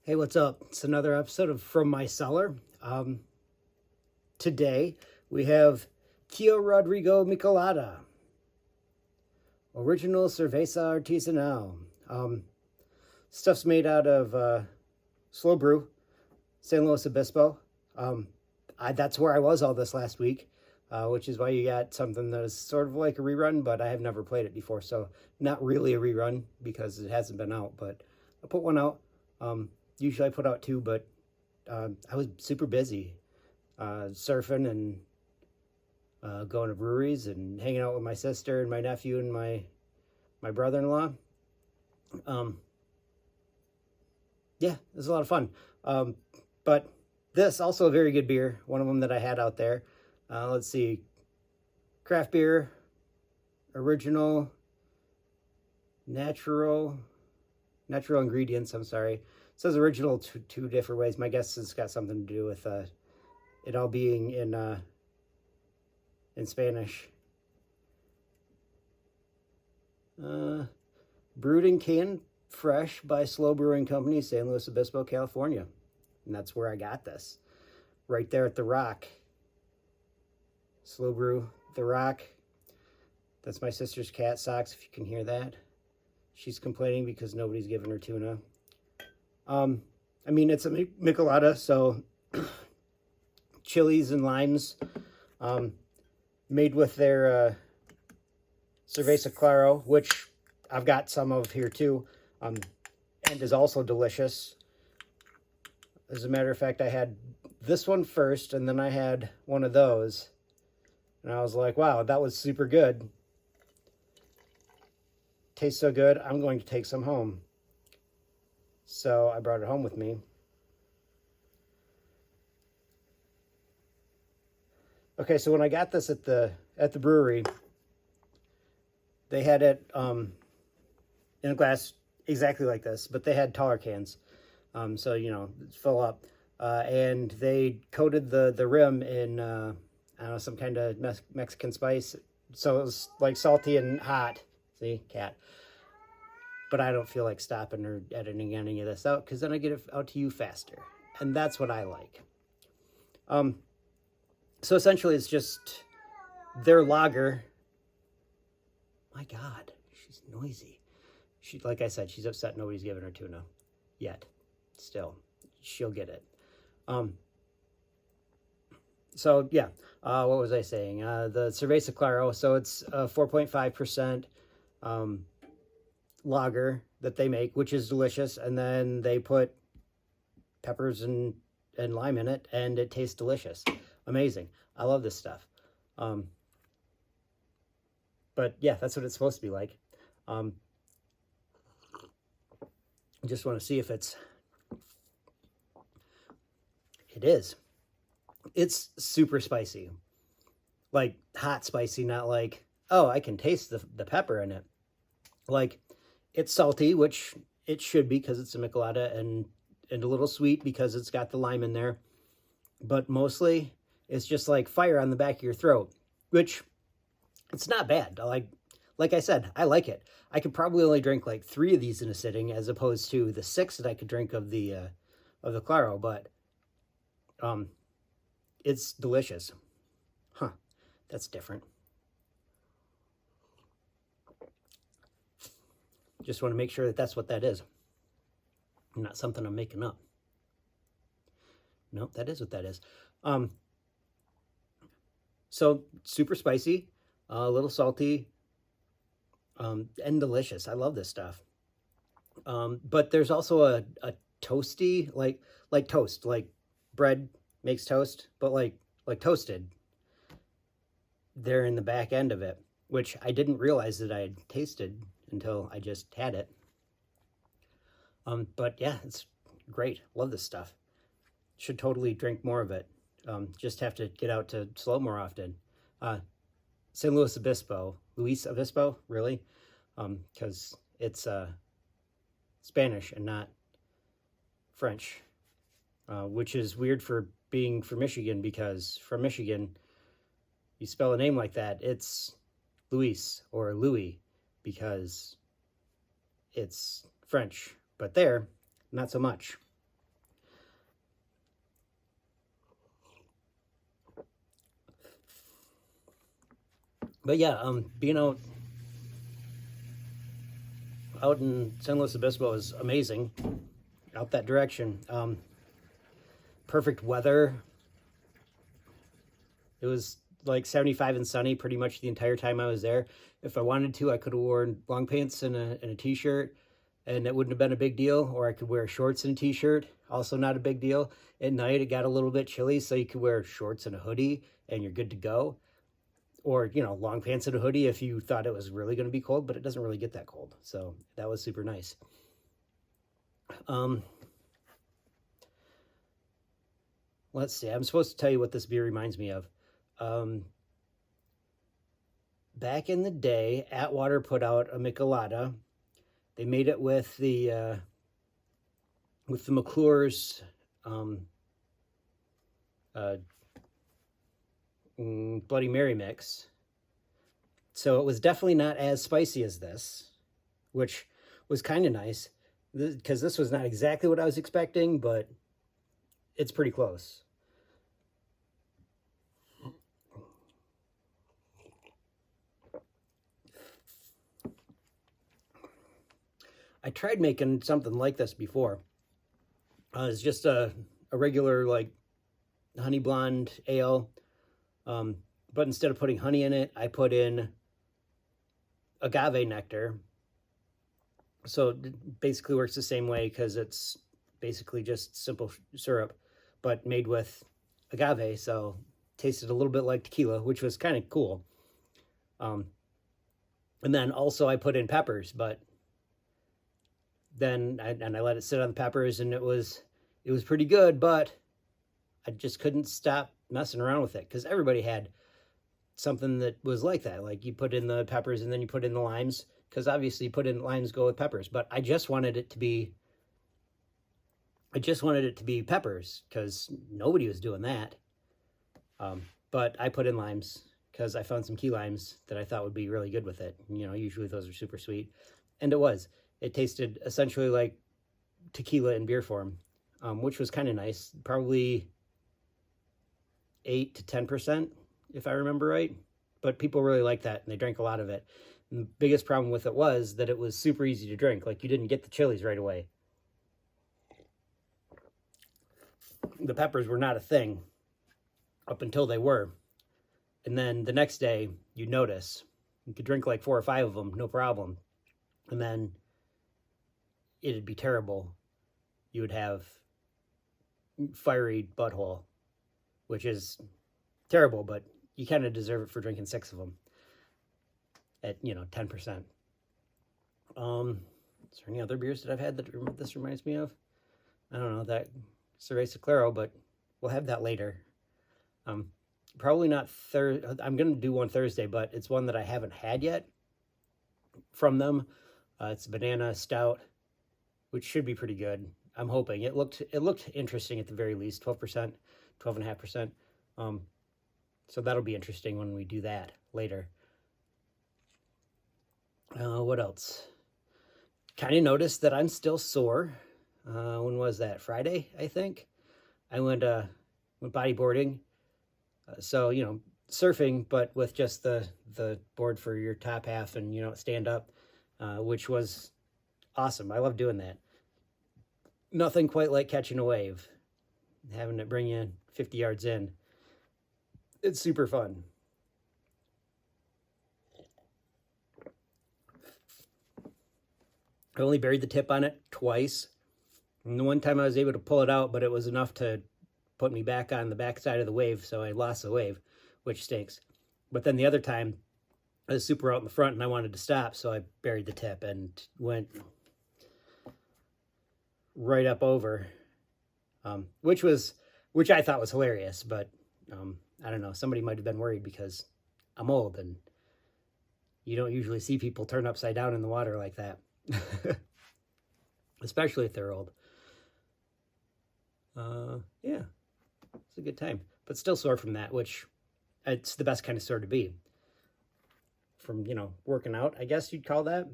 Hey, what's up? It's another episode of From My Cellar. Today we have Tio Rodrigo Michelada, original cerveza artesanal. Stuff's made out of slow brew, San Luis Obispo. That's where I was all this last week, which is why you got something that is sort of like a rerun, but I have never played it before, so not really a rerun because it hasn't been out, but I put one out. Usually I put out two, but I was super busy surfing and going to breweries and hanging out with my sister and my nephew and my brother-in-law. Yeah, it was a lot of fun. But this also a very good beer. One of them that I had out there. Let's see, craft beer, original, natural ingredients. I'm sorry. It says original two different ways. My guess it's got something to do with it all being in Spanish. Brewed and canned fresh by Slow Brewing Company, San Luis Obispo, California. And that's where I got this. Right there at the Rock. Slow Brew, the Rock. That's my sister's cat socks, if you can hear that. She's complaining because nobody's giving her tuna. I mean, it's a Michelada, so chilies and limes, made with their Cerveza Claro, which I've got some of here too, and is also delicious. As a matter of fact, I had this one first, and then I had one of those, and I was like, wow, that was super good. Tastes so good, I'm going to take some home. So I brought it home with me. Okay, so when I got this at the brewery, they had it in a glass exactly like this, but they had taller cans, so you know, fill up. And they coated the rim in I don't know, some kind of Mexican spice, so it was like salty and hot. See, cat. But I don't feel like stopping or editing any of this out because then I get it out to you faster. And that's what I like. So essentially it's just their lager. My God, she's noisy. Like I said, she's upset nobody's giving her tuna yet. Still, she'll get it. So yeah, what was I saying? The Cerveza Claro, so it's 4.5%. Lager that they make, which is delicious, and then they put peppers and lime in it, and it tastes delicious. Amazing. I love this stuff. But yeah, that's what it's supposed to be like. I just want to see if it is. It's super spicy, like hot spicy, not like, oh, I can taste the pepper in it. Like, it's salty, which it should be because it's a Michelada, and a little sweet because it's got the lime in there. But mostly, it's just like fire on the back of your throat, which it's not bad. Like I said, I like it. I could probably only drink like 3 of these in a sitting, as opposed to the 6 that I could drink of the Claro. But it's delicious. Huh? That's different. Just want to make sure that that's what that is. Not something I'm making up. Nope, that is what that is. So super spicy, a little salty, and delicious. I love this stuff. But there's also a toasty, like toast, like bread makes toast, but like toasted there in the back end of it, which I didn't realize that I had tasted until I just had it. But yeah, it's great. Love this stuff. Should totally drink more of it. Just have to get out to Slow more often. San Luis Obispo. Luis Obispo, really? Because it's Spanish and not French, which is weird for being from Michigan, because from Michigan, you spell a name like that, it's Luis or Louis, because it's French. But there, not so much. But yeah, being out in San Luis Obispo is amazing. Out that direction. Perfect weather. It was like 75 and sunny pretty much the entire time I was there. If I wanted to, I could have worn long pants and a t-shirt, and it wouldn't have been a big deal. Or I could wear shorts and a t-shirt, also not a big deal. At night, it got a little bit chilly, so you could wear shorts and a hoodie, and you're good to go. Or, you know, long pants and a hoodie if you thought it was really going to be cold, but it doesn't really get that cold. So that was super nice. Let's see. I'm supposed to tell you what this beer reminds me of. Back in the day, Atwater put out a Michelada. They made it with the McClure's Bloody Mary mix. So it was definitely not as spicy as this, which was kind of nice because this was not exactly what I was expecting, but it's pretty close. I tried making something like this before. It's just a regular like honey blonde ale, but instead of putting honey in it, I put in agave nectar. So it basically works the same way because it's basically just simple syrup, but made with agave. So tasted a little bit like tequila, which was kind of cool. And then also I put in peppers, but then I let it sit on the peppers, and it was pretty good, but I just couldn't stop messing around with it because everybody had something that was like that. Like you put in the peppers and then you put in the limes, because obviously put in limes go with peppers, but I just wanted it to be peppers because nobody was doing that. But I put in limes because I found some key limes that I thought would be really good with it. You know, usually those are super sweet, and it was. It tasted essentially like tequila in beer form, which was kind of nice. Probably 8 to 10%, if I remember right. But people really liked that, and they drank a lot of it. And the biggest problem with it was that it was super easy to drink. Like, you didn't get the chilies right away. The peppers were not a thing up until they were. And then the next day, you'd notice. You could drink like 4 or 5 of them, no problem. And then it'd be terrible. You would have fiery butthole, which is terrible, but you kind of deserve it for drinking 6 of them at, 10%. Is there any other beers that I've had that this reminds me of? I don't know, that Cerveza Claro, but we'll have that later. Probably not I'm going to do one Thursday, but it's one that I haven't had yet from them. It's a banana stout, which should be pretty good. I'm hoping. It looked interesting at the very least, 12%, 12.5%. So that'll be interesting when we do that later. What else? Kind of noticed that I'm still sore. When was that? Friday, I think. I went bodyboarding. So, surfing, but with just the board for your top half and, stand up, which was awesome. I love doing that. Nothing quite like catching a wave, having it bring you 50 yards in. It's super fun. I only buried the tip on it twice. And the one time I was able to pull it out, but it was enough to put me back on the backside of the wave, so I lost the wave, which stinks. But then the other time, I was super out in the front and I wanted to stop, so I buried the tip and went right up over, which I thought was hilarious, but I don't know, somebody might have been worried because I'm old and you don't usually see people turn upside down in the water like that. Especially if they're old. Yeah, it's a good time, but still sore from that, which it's the best kind of sore to be. From, working out, I guess you'd call that.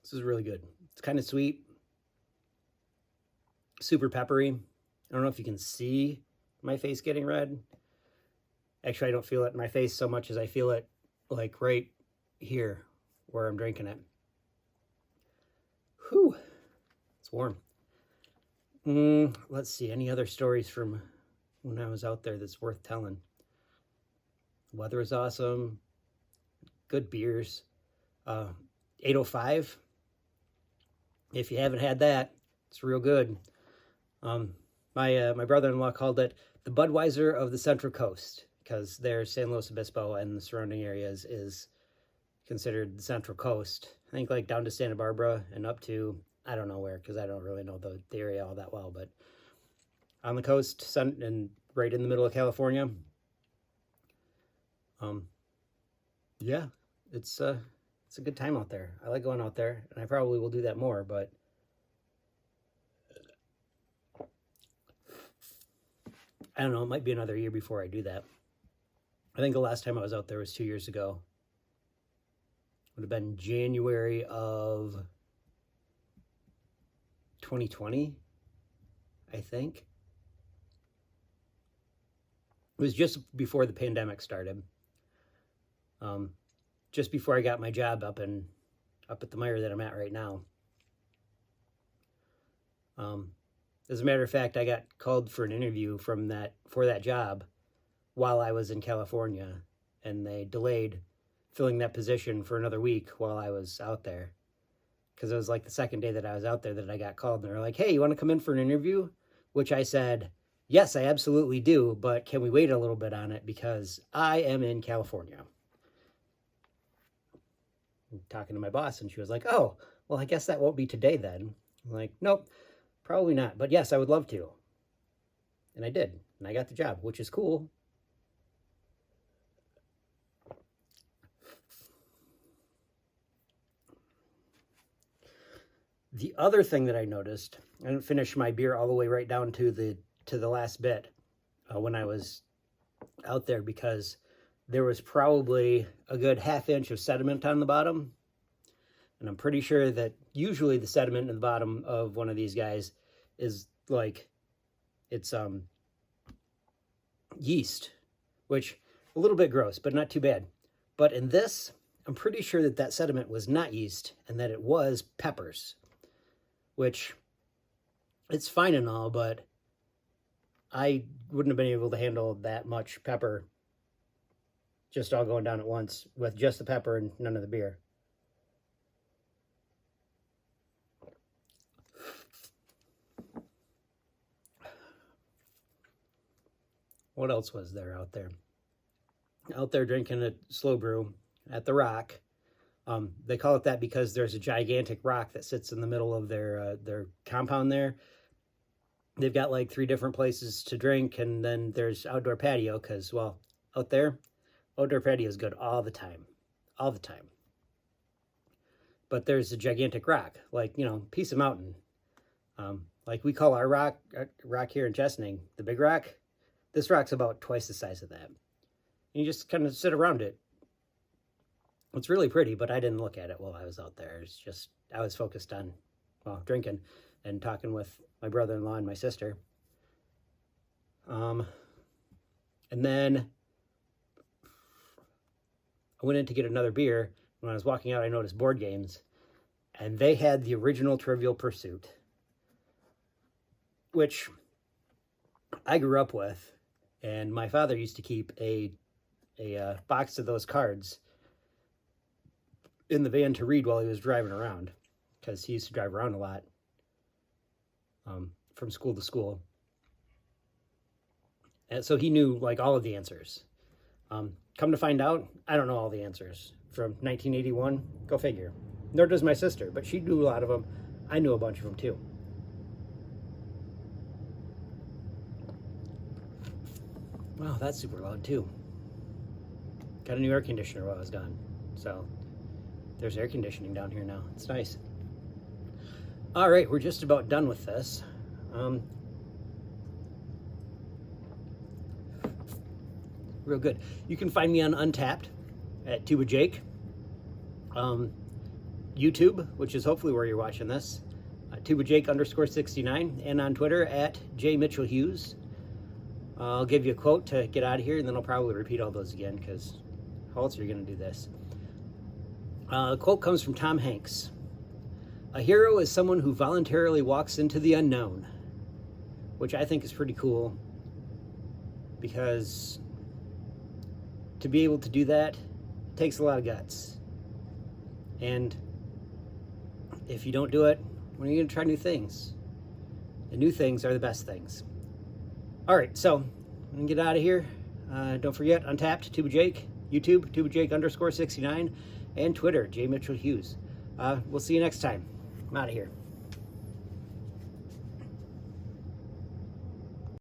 This is really good. It's kind of sweet. super peppery. I don't know if you can see my face getting red. Actually, I don't feel it in my face so much as I feel it like right here where I'm drinking it. Whew, it's warm. Let's see, any other stories from when I was out there that's worth telling? Weather was awesome. Good beers. 805. If you haven't had that, it's real good. My brother-in-law called it the Budweiser of the Central Coast, because their San Luis Obispo and the surrounding areas is considered the Central Coast. I think like down to Santa Barbara and up to, I don't know where, because I don't really know the area all that well, but on the coast and right in the middle of California. Yeah, it's a good time out there. I like going out there, and I probably will do that more, but I don't know, it might be another year before I do that. I think the last time I was out there was 2 years ago. Would have been January of 2020, I think. It was just before the pandemic started. Just before I got my job up at the Meijer that I'm at right now. As a matter of fact, I got called for an interview for that job while I was in California, and they delayed filling that position for another week while I was out there. Because it was like the second day that I was out there that I got called, and they were like, hey, you want to come in for an interview? Which I said, yes, I absolutely do, but can we wait a little bit on it because I am in California. I'm talking to my boss, and she was like, oh, well, I guess that won't be today then. I'm like, nope, probably not, but yes, I would love to. And I did, and I got the job, which is cool. The other thing that I noticed, I didn't finish my beer all the way right down to the last bit when I was out there, because there was probably a good half-inch of sediment on the bottom. And I'm pretty sure that usually the sediment in the bottom of one of these guys is like, it's yeast, which a little bit gross, but not too bad. But in this, I'm pretty sure that that sediment was not yeast and that it was peppers, which it's fine and all, but I wouldn't have been able to handle that much pepper just all going down at once with just the pepper and none of the beer. What else was there out there? Out there drinking a slow brew at the Rock. They call it that because there's a gigantic rock that sits in the middle of their compound there. They've got like 3 different places to drink, and then there's outdoor patio because, well, out there, outdoor patio is good all the time. All the time. But there's a gigantic rock, like, you know, piece of mountain. Like we call our rock here in Chesaning, the big rock. This rock's about twice the size of that. And you just kind of sit around it. It's really pretty, but I didn't look at it while I was out there. It's just, I was focused on, well, drinking and talking with my brother-in-law and my sister. And then I went in to get another beer. When I was walking out, I noticed board games, and they had the original Trivial Pursuit, which I grew up with, and my father used to keep a box of those cards in the van to read while he was driving around, because he used to drive around a lot from school to school. And so he knew like all of the answers. Come to find out, I don't know all the answers from 1981. Go figure. Nor does my sister, but she knew a lot of them. I knew a bunch of them too. Wow, that's super loud too. Got a new air conditioner while I was gone. So there's air conditioning down here now. It's nice. All right, we're just about done with this. Real good. You can find me on Untappd at TubaJake. YouTube, which is hopefully where you're watching this. TubaJake _69, and on Twitter at jmitchellhughes. I'll give you a quote to get out of here, and then I'll probably repeat all those again, because how else are you going to do this? The quote comes from Tom Hanks. A hero is someone who voluntarily walks into the unknown, which I think is pretty cool, because to be able to do that takes a lot of guts. And if you don't do it, when are you going to try new things? And new things are the best things. All right, so I'm going to get out of here. Don't forget, Untappd, TubaJake, YouTube, TubaJake _69, and Twitter, jmitchellhughes. We'll see you next time. I'm out of here.